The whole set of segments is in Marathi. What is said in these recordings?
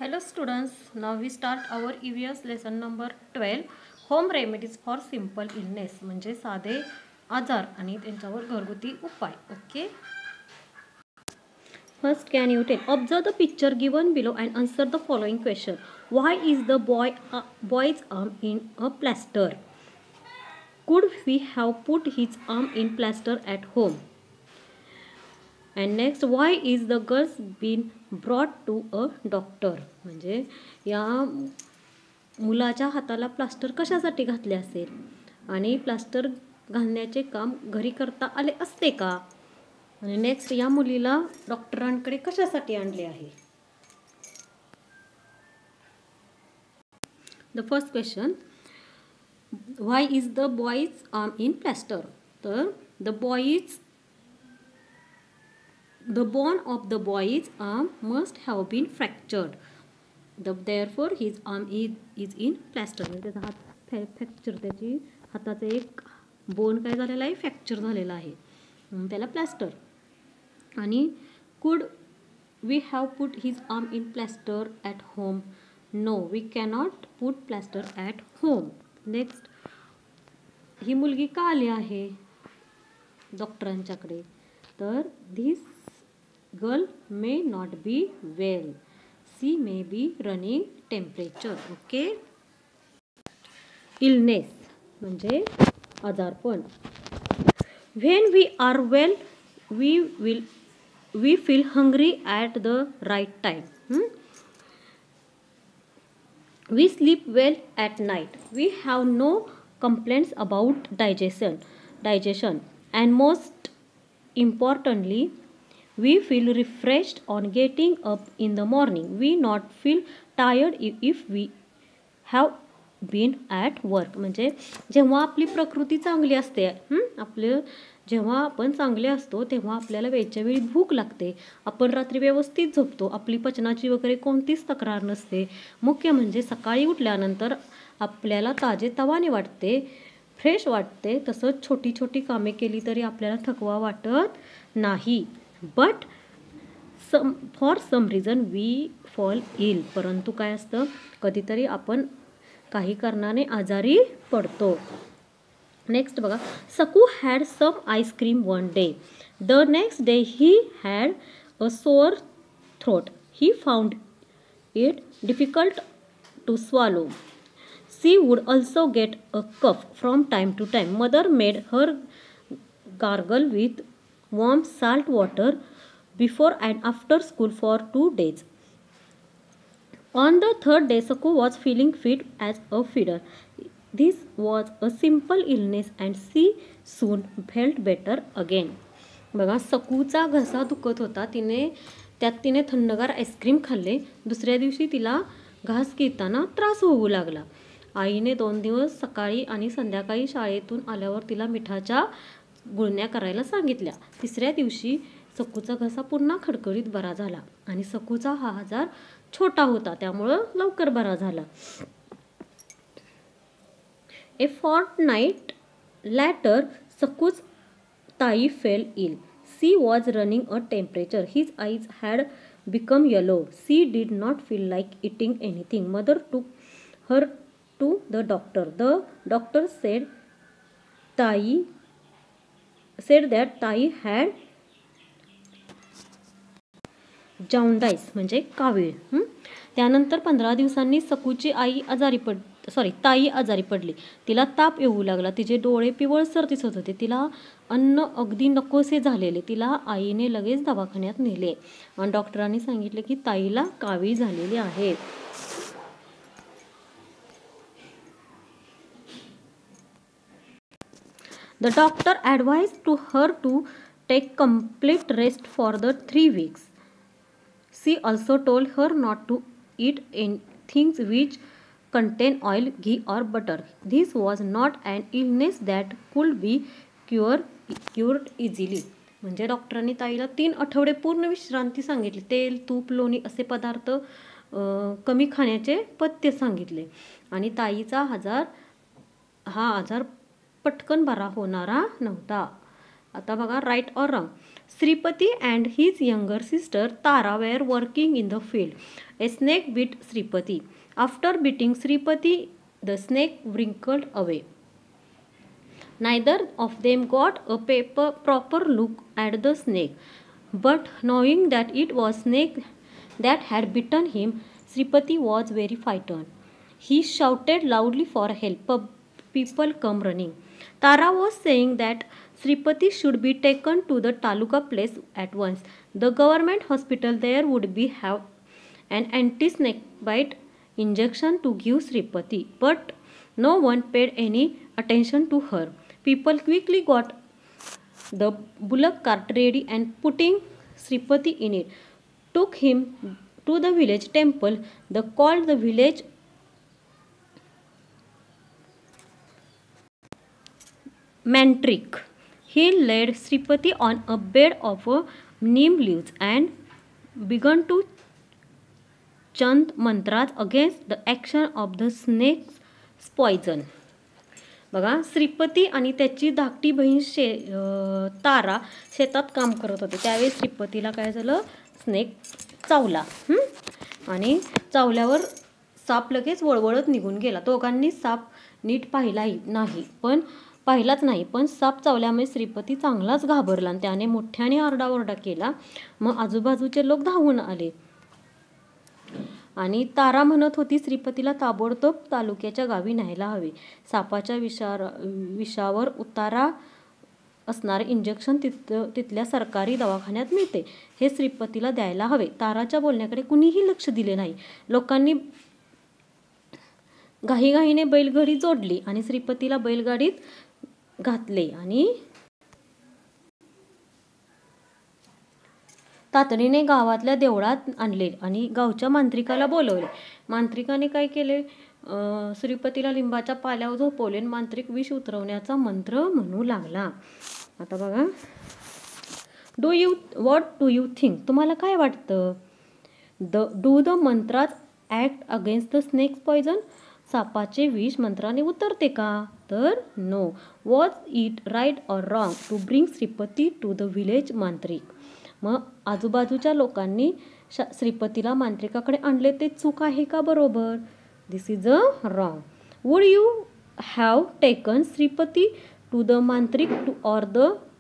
Hello students, now we start our EVS lesson number 12 home remedies for simple illness म्हणजे साधे आजार आणि त्यांच्यावर घरगुती उपाय. Okay, first can you tell, observe the picture given below and answer the following question. Why is the boy's arm in a plaster? Could we have put his arm in plaster at home? And next, why is the girls been brought to a doctor? म्हणजे या मुलाच्या हाताला प्लास्टर कशासाठी घातले असेल आणि प्लास्टर घालण्याचे काम घरी करता आले असते का? आणि नेक्स्ट, या मुलीला डॉक्टरांकडे कशासाठी आणले आहे? The first question, why is the boy's arm in plaster? तर the bone of the boy's arm must have been fractured. Therefore his arm is in plaster. म्हणजे त्याचा हात फ्रॅक्चर, त्याची हाताचा एक बोन काय झालेला आहे, फ्रॅक्चर झालेला आहे, त्याला प्लास्टर. आणि could we have put his arm in plaster at home? No, we cannot put plaster at home. Next, ही मुलगी का आली आहे डॉक्टरांच्याकडे? तर this girl may not be well. She may be running temperature. Okay, illness म्हणजे आजारपण. When we are well, we feel hungry at the right time. We sleep well at night. We have no complaints about digestion, and most importantly, we feel refreshed on getting up in the morning. We not feel tired if we have been at work. म्हणजे जेव्हा आपली प्रकृती चांगली असते, जेव्हा आपण चांगले असतो तेव्हा आपल्याला वेळच्या वेळी भूक लागते, आपण रात्री व्यवस्थित झोपतो, आपली पचनाची वगैरे कोणतीच तक्रार नसते. मुख्य म्हणजे सकाळी उठल्यानंतर आपल्याला ताजेतवाने वाटते, फ्रेश वाटते. तसंच छोटी छोटी कामे केली तरी आपल्याला थकवा वाटत नाही. But for some reason we fall ill. परंतु काय असतं, कधीतरी आपण काही कारणाने आजारी पडतो. नेक्स्ट बघा, सकू had some ice cream one day. The next day he had a Zoar throat. He found it difficult to swallow. She would also get a cough from time to time. Mother made her gargle with warm salt water before and after school for 2 days. On the third day, Saku was feeling fit as a feeder. This was a simple illness and she soon felt better again. बघा, सकूचा घसा दुखत होता, तिने थंडगार आईस्क्रीम खाल्ले. दुसऱ्या दिवशी तिला घास घेताना त्रास होऊ लागला. आईने 2 दिवस सकाळी आणि संध्याकाळी शाळेतून आल्यावर तिला मिठाच्या गुळण्या करायला सांगितल्या. तिसऱ्या दिवशी सकूचा घसा पुन्हा खडखडीत बरा झाला आणि सकूचा हा आजार छोटा होता, त्यामुळं लवकर बरा झाला. A fortnight later, Saku's ताई fell ill. She was running a temperature. His eyes had become yellow. She did not feel like eating anything. Mother took her to the doctor. The doctor said that ताई had jaundice म्हणजे कावीळ. त्यानंतर 15 दिवसांनी सकूची ताई आजारी पडली. तिला ताप येऊ लागला, तिचे डोळे पिवळसर दिसत होते, तिला अन्न अगदी नकोसे झालेले. तिला आईने लगेच दवाखान्यात नेले आणि डॉक्टरांनी सांगितले की ताईला कावीळ झालेली आहे. The doctor advised to her to take complete rest for the 3 weeks. She also told her not to eat things which contain oil, ghee or butter. This was not an illness that could be cured easily. म्हणजे डॉक्टरांनी ताईला 3 आठवडे पूर्ण विश्रांती सांगितली. तेल, तूप, लोणी असे पदार्थ कमी खाण्याचे पथ्य सांगितले आणि ताईचा हा आजार पटकन बरा होणारा नव्हता. आता बघा, right or wrong. Sripati and his younger sister Tara were working in the field. A snake bit Sripati. After biting Sripati, the snake wrinkled away. Neither of them got a proper look at the snake, but knowing that it was snake that had bitten him, Sripati was very frightened. He shouted loudly for help. People come running. Tara was saying that Sripati should be taken to the Taluka place at once. The government hospital there would be have an anti-snake bite injection to give Sripati, but no one paid any attention to her. People quickly got the bullock cart ready and putting Sripati in it, took him to the village temple. They called the village Mantric. He laid Sripati on a bed of neem leaves and began to chant mantras against the action of the snake's poison. बघा, श्रीपती आणि त्याची धाकटी बहीण तारा शेतात काम करत होते. त्यावेळी श्रीपतीला काय झालं, स्नेक चावला. आणि चावल्यावर साप लगेच वळवळत निघून गेला. दोघांनी साप नीट पाहिलाच नाही, पण साप चावल्यामुळे श्रीपती चांगलाच घाबरला आणि त्याने मोठ्याने आरडाओरडा केला. मग आजूबाजूचे लोक धावून आले आणि तारा म्हणत होती श्रीपतीला ताबडतोब तालुक्याच्या गावी न्यायला हवे. सापाच्या विषावर उतारा असणारे इंजेक्शन तिथल्या सरकारी दवाखान्यात मिळते, हे श्रीपतीला द्यायला हवे. ताराच्या बोलण्याकडे कुणीही लक्ष दिले नाही. लोकांनी घाईघाईने बैलगाडी जोडली आणि श्रीपतीला बैलगाडीत घातले आणि तातडीने गावातल्या देवळात आणले आणि गावच्या मांत्रिकाला बोलवले. मांत्रिकाने काय केले, श्रीपतीला लिंबाच्या पाल्यावर झोपवले आणि मांत्रिक विष उतरवण्याचा मंत्र म्हणू लागला. आता बघा, व्हॉट डू यू थिंक, तुम्हाला काय वाटतं? Do the mantras act against the snake's poison, सापाचे विष मंत्राने उतरते का? तर no. Was it right or wrong to bring Shripati to the village mantrik? मग आजूबाजूच्या लोकांनी श्रीपतीला मांत्रिकाकडे आणले, ते चूक आहे का बरोबर? This is a wrong. Would you have taken Shripati to the mantrik or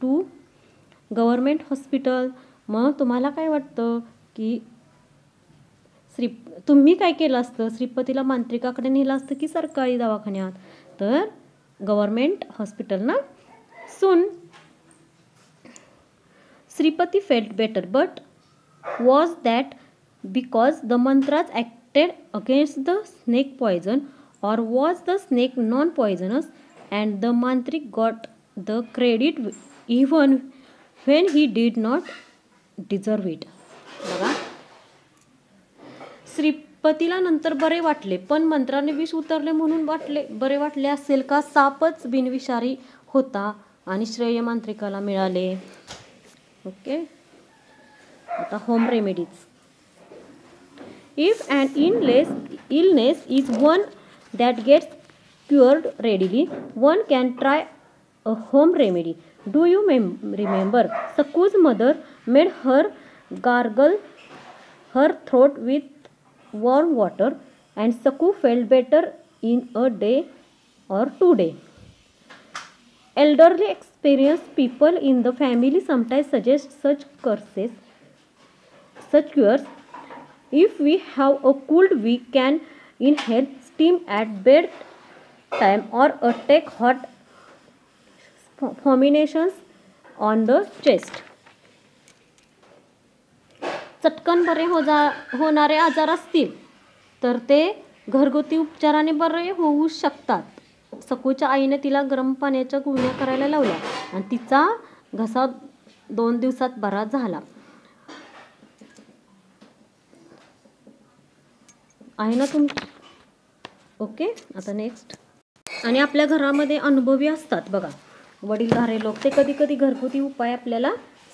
to government hospital? मग तुम्हाला काय वाटतं की तुम्ही काय केलं असतं? श्रीपतीला मांत्रिकाकडे नेलं असतं की सरकारी दवाखान्यात? तर गव्हर्मेंट हॉस्पिटल ना. सून Sripati felt better, but was that because the mantras acted against the snake poison, or was the snake non-poisonous and the mantric got the credit even when he did not deserve it? बघा, श्रीपतीला नंतर बरे वाटले, पण मंत्राने विष उतरले म्हणून बरे वाटले असेल का? सापच बिनविषारी होता आणि श्रेय मांत्रिकाला मिळाले. ओके, आता home remedies. If an illness is one that gets cured readily, one can try a home remedy. Do you remember Saku's mother made her gargle her throat with warm water and Saku felt better in a day or 2 days. Elderly experienced people in the family sometimes suggest such cures. If we have a cold, we can inhale steam at bedtime or take hot fumigation on the chest. चटकन बरे होणारे आजार असतील तर ते घरगुती उपचाराने बरे होऊ शकतात. सकूच्या आईने तिला गरम पाण्याच्या गुळण्या करायला लावल्या आणि तिचा घसा 2 दिवसात बरा झाला. आहे ना ओके. आता नेक्स्ट. आणि आपल्या घरामध्ये अनुभवी असतात बघा वडीलधारे लोक, ते कधी कधी घरगुती उपाय आपल्याला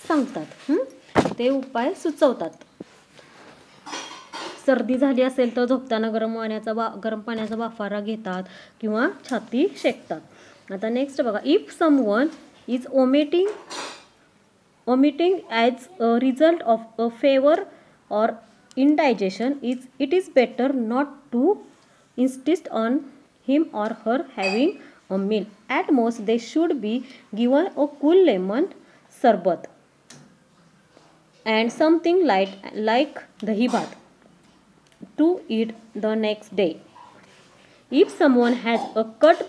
सांगतात, ते उपाय सुचवतात. सर्दी झाली असेल तर झोपताना गरम पाण्याचा वाफारा घेतात किंवा छाती शेकतात. आता नेक्स्ट बघा, if someone is omitting omitting as a result of a fever or indigestion, it is better not to insist on him or her having a meal. At most, they should be given a cool lemon sarbat and something light like dahi bhat to eat the next day. If someone has a cut,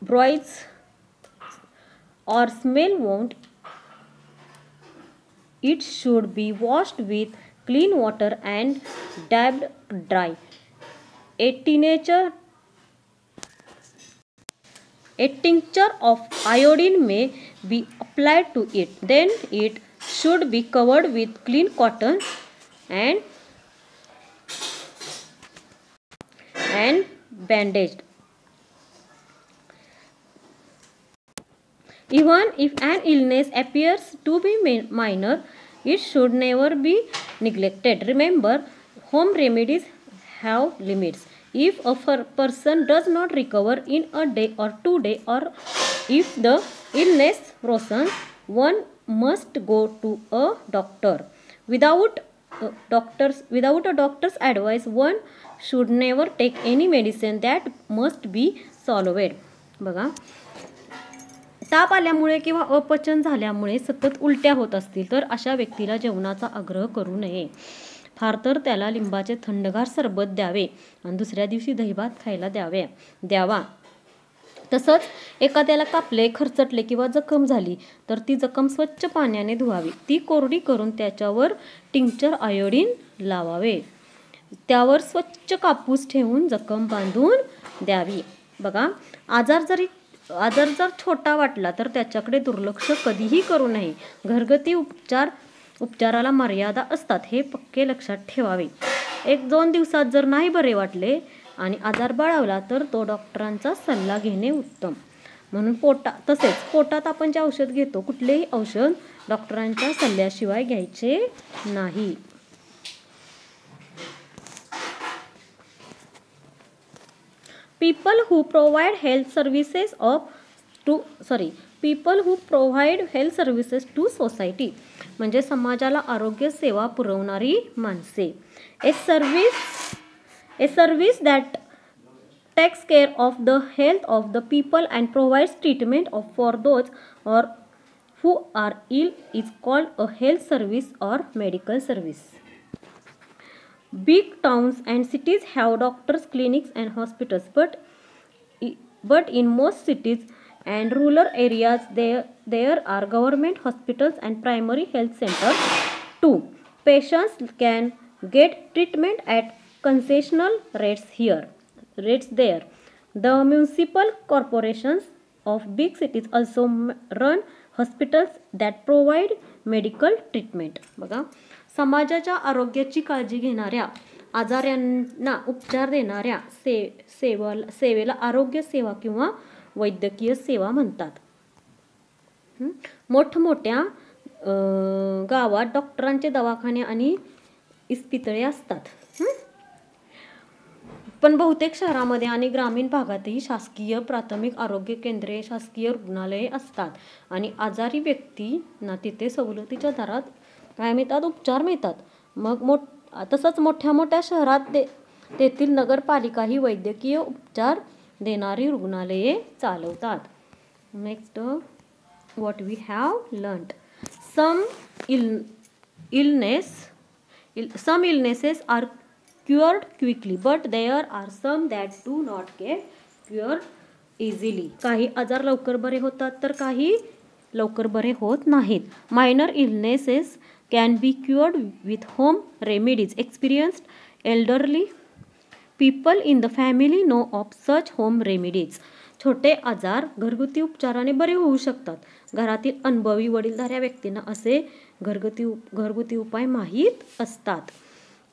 bruise, or smell wound, it should be washed with clean water and dabbed dry. A tincture of iodine may be applied to it. Then it should be covered with clean cotton and bandaged. Even if an illness appears to be minor, it should never be neglected. Remember, home remedies have limits. If a person does not recover in a day or 2 days, or if the illness worsens, one must go to a doctor. Without a doctor's advice, one should never take any medicine that must be swallowed. बघा, ताप आल्यामुळे किंवा अपचन झाल्यामुळे सतत उलट्या होत असतील तर अशा व्यक्तीला जेवणाचा आग्रह करू नये. फार तर त्याला लिंबाचे थंडगार सरबत द्यावे आणि दुसऱ्या दिवशी दहीभात खायला द्यावा. तसंच एखाद्याला कापले, खरचटले किंवा जखम झाली तर ती जखम स्वच्छ पाण्याने धुवावी. ती कोरडी करून त्याच्यावर टिंक्चर आयोडीन लावावे. त्यावर स्वच्छ कापूस ठेवून जखम बांधून द्यावी. बघा, आजार जर छोटा वाटला तर त्याच्याकडे दुर्लक्ष कधीही करू नये. घरगुती उपचाराला मर्यादा असतात, हे पक्के लक्षात ठेवावे. 1-2 दिवसात जर नाही बरे वाटले आणि आजार बळावला तर तो डॉक्टरांचा सल्ला घेणे उत्तम. म्हणून तसेच पोटात आपण जे औषध घेतो, कुठलेही औषध डॉक्टरांच्या सल्ल्याशिवाय घ्यायचे नाही. People who provide health services to society म्हणजे समाजाला आरोग्य सेवा पुरवणारी माणसे. A service that takes care of the health of the people and provides treatment for those who are ill is called a health service or medical service. Big towns and cities have doctors, clinics and hospitals, but in most cities and rural areas there are government hospitals and primary health centers too. Patients can get treatment at concessional rates there. The municipal corporations of big cities also run hospitals that provide medical treatment. बघा, समाजाच्या आरोग्याची काळजी घेणाऱ्या, आजारांना उपचार देणाऱ्या सेवेला आरोग्य सेवा किंवा वैद्यकीय सेवा म्हणतात. मोठमोठ्या गावात डॉक्टरांचे दवाखाने आणि इस्पितळे असतात. पण बहुतेक शहरामध्ये आणि ग्रामीण भागातही शासकीय प्राथमिक आरोग्य केंद्रे, शासकीय रुग्णालये असतात आणि आजारी व्यक्तींना तिथे सवलतीच्या दरात काय मिळतात, उपचार मिळतात. मग तसंच मोठ्या शहरात तेथील नगरपालिका ही वैद्यकीय उपचार देणारी रुग्णालये चालवतात. Next, what we have learned. Some illnesses are cured quickly, but there are some that do not get cured easily. काही आजार लवकर बरे होतात तर काही लवकर बरे होत नाहीत. Minor illnesses can be cured with home remedies. Experienced elderly people in the family know of such home remedies. छोटे आजार घरगुती उपचाराने बरे होऊ शकतात. घरातील अनुभवी वडीलधाऱ्या व्यक्तींना असे घरगुती उपाय माहीत असतात.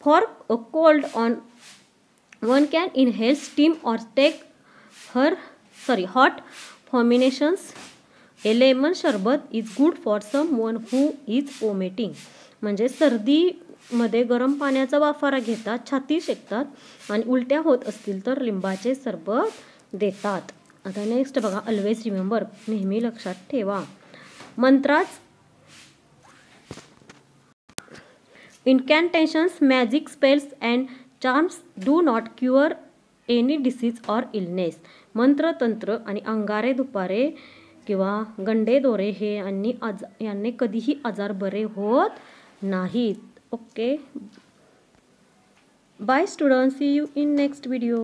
For a cold one can inhale steam or take hot fumigation. A lemon sharbat is good for someone who is vomiting. म्हणजे सर्दीमध्ये गरम पाण्याचा वाफारा घेतात, छाती शेकतात आणि उलट्या होत असतील तर लिंबाचे सरबत देतात. आता नेक्स्ट बघा, ऑलवेज रिमेंबर, नेहमी लक्षात ठेवा. Incantations, magic spells and charms do not cure any disease or illness. मंत्र, तंत्र आणि अंगारे दुपारे किंवा गंडे दोरे हे यांनी कधीही आजार बरे होत नाहीत. Okay, bye students, see you in next video.